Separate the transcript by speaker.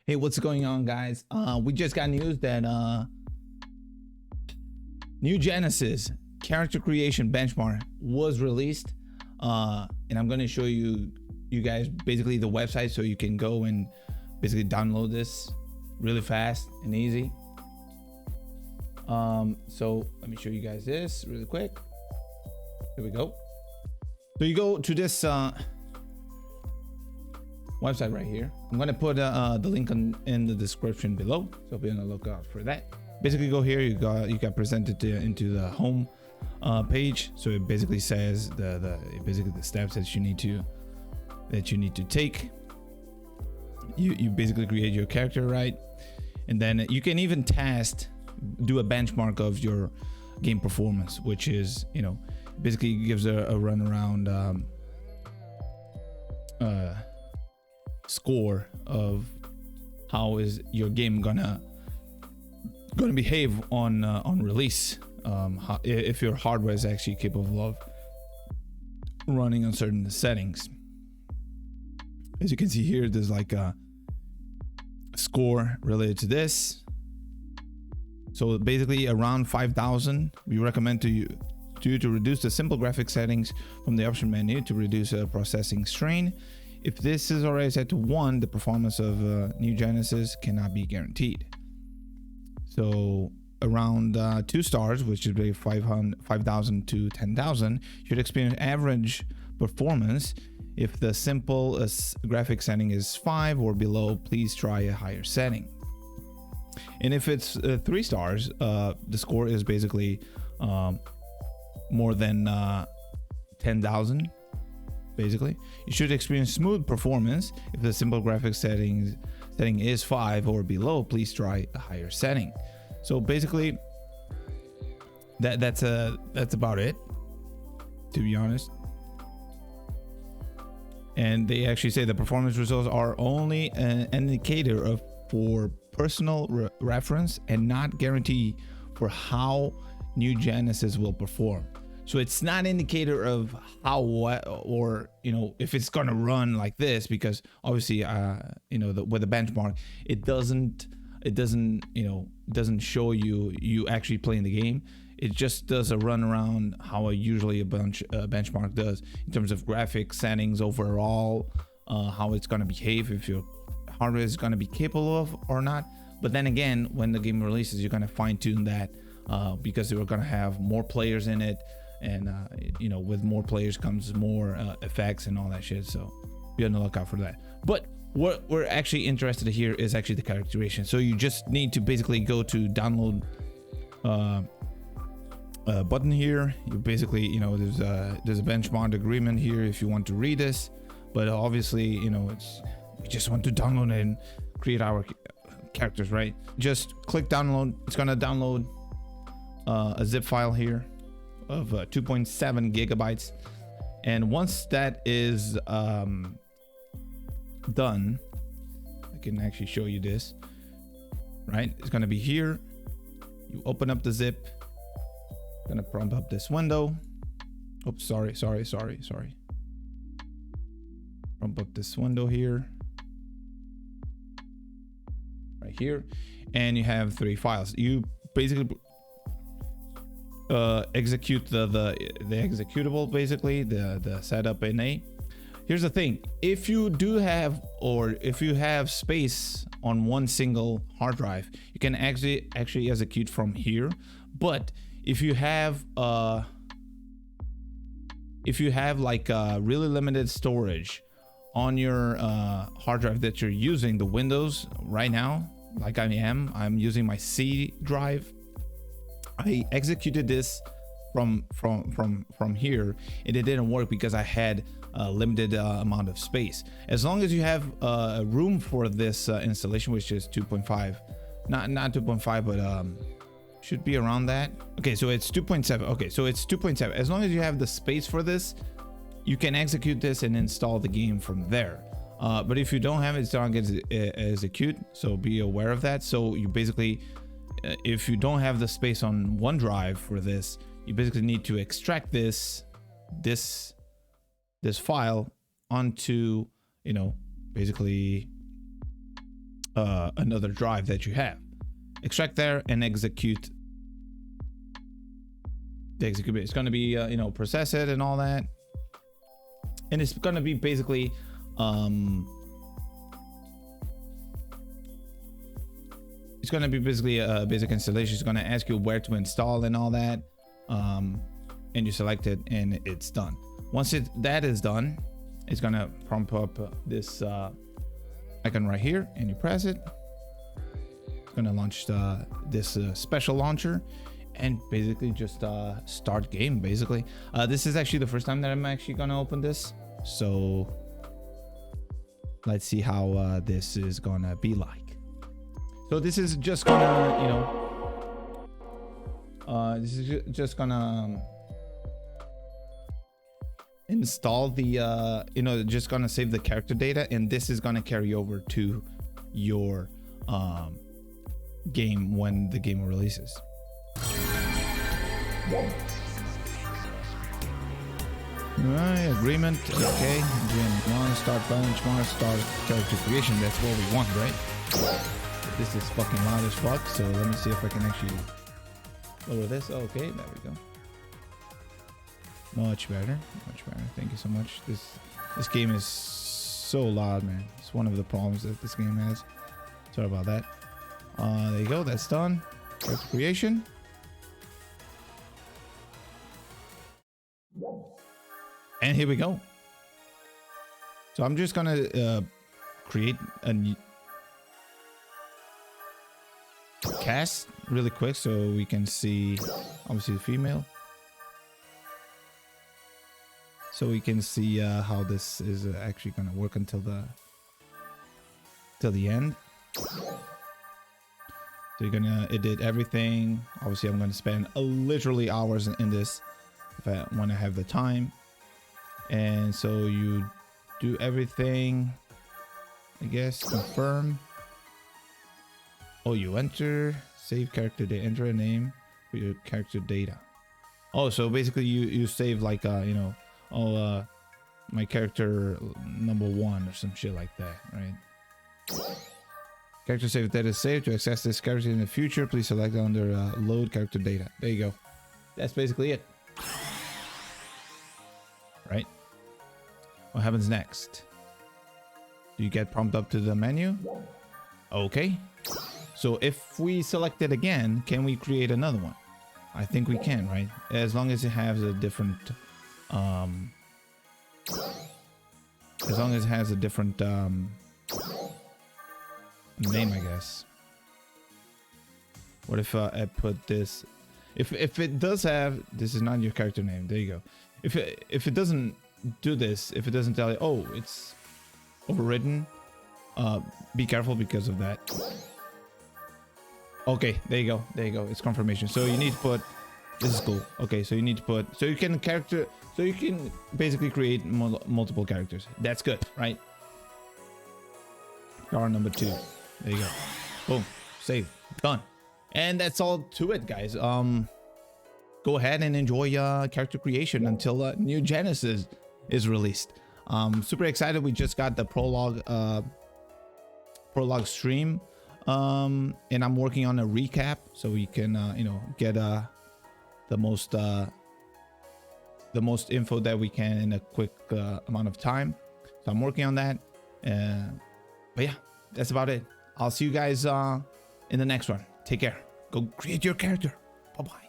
Speaker 1: Hey, what's going on, guys? We just got news that new Genesis character creation benchmark was released, and I'm going to show you guys basically the website so you can go and basically download this really fast and easy. So let me show you guys this really quick. Here we go. So you go to this website right here. I'm gonna put the link in the description below, so be on the lookout for that. Basically, go here. You got presented into the home page. So it basically says basically the steps that you need to take. You basically create your character, right? And then you can even do a benchmark of your game performance, which is, basically gives a run around score of how is your game gonna behave on release, if your hardware is actually capable of running on certain settings. As you can see here, there's like a score related to this. So basically around 5,000, we recommend to you to reduce the simple graphic settings from the option menu to reduce processing strain. If this is already set to 1, the performance of new Genesis cannot be guaranteed. So around 2 stars, which is really 5,000 to 10,000, should experience average performance. If the simple graphic setting is 5 or below, please try a higher setting. And if it's 3 stars, the score is basically more than 10,000. Basically, you should experience smooth performance. If the simple graphics setting is 5 or below, please try a higher setting. So basically, that's about it, to be honest. And they actually say the performance results are only an indicator for personal reference and not guarantee for how new Genesis will perform. So it's not an indicator of how or if it's gonna run like this, because obviously with the benchmark it doesn't show you actually playing the game. It just does a run around how usually a benchmark does in terms of graphic settings overall, how it's gonna behave, if your hardware is gonna be capable of or not. But then again, when the game releases, you're gonna fine tune that because we're gonna have more players in it. And with more players comes more effects and all that shit, so be on the lookout for that. But what we're actually interested in here is actually the character creation. So you just need to basically go to download button here. You basically there's a benchmark agreement here if you want to read this, but obviously we just want to download it and create our characters, right? Just click download. It's gonna download a zip file here of 2.7 gigabytes, and once that is done, I can actually show you this, right? It's going to be here. You open up the zip, gonna prompt up this window. Oops, sorry. Prompt up this window here, right here, and you have 3 files. You basically execute the executable, basically the setup in A. Here's the thing: if you have space on one single hard drive, you can actually execute from here. But if you have like really limited storage on your hard drive that you're using, the Windows right now, like I'm using my C drive. I executed this from here, and it didn't work because I had a limited amount of space. As long as you have room for this installation, which is 2.5, not 2.5, but should be around that. Okay, so it's 2.7. Okay, so it's 2.7. As long as you have the space for this, you can execute this and install the game from there. But if you don't have it, it's not going to execute, so be aware of that. So you basically, if you don't have the space on OneDrive for this, you basically need to extract this file onto, basically another drive that you have. Extract there and execute the execute. It's going to be you know, process it and all that, and it's going to be basically it's going to be basically a basic installation. It's going to ask you where to install and all that, and you select it and it's done. Once that is done, it's going to prompt up this icon right here, and you press it. It's going to launch this special launcher and basically just start game. Basically this is actually the first time that I'm actually going to open this, so let's see how this is gonna be like. So this is just gonna, you know, this is just gonna install the you know, just gonna save the character data, and this is gonna carry over to your game when the game releases. Alright, agreement. Okay, Gen 1, start benchmark, start character creation. That's what we want, right? This is fucking loud as fuck, so let me see if I can actually lower this. Okay, there we go. Much better, much better. Thank you so much. This game is so loud, man. It's one of the problems that this game has. Sorry about that. There you go, that's done. Character creation. And here we go. So I'm just gonna create a cast really quick so we can see, obviously, the female. So we can see how this is actually gonna work until the end. So you're gonna edit everything. Obviously, I'm gonna spend literally hours in this when I have the time. And so you do everything, I guess. Confirm. Oh, you enter, save character data, enter a name for your character data. Oh, so basically you save like you know, oh my character number 1 or some shit like that, right? Character save data is saved. To access this character in the future, please select under load character data. There you go. That's basically it. Right? What happens next? Do you get prompted up to the menu? Okay. So if we select it again, can we create another one? I think we can, right? As long as it has a different name, I guess. What if I put this? If it does have, this is not your character name. There you go. If it doesn't do this, if it doesn't tell you, oh, it's overridden, be careful because of that. Okay, there you go. There you go. It's confirmation. So you need to put, this is cool. Okay, so you need to put, so you can basically create multiple characters. That's good, right? Star number 2. There you go. Boom. Save. Done. And that's all to it, guys. Go ahead and enjoy character creation until New Genesis is released. Super excited. We just got the prologue stream, and I'm working on a recap so we can you know, get the most info that we can in a quick amount of time. So I'm working on that, but yeah, that's about it. I'll see you guys in the next one. Take care. Go create your character. Bye bye.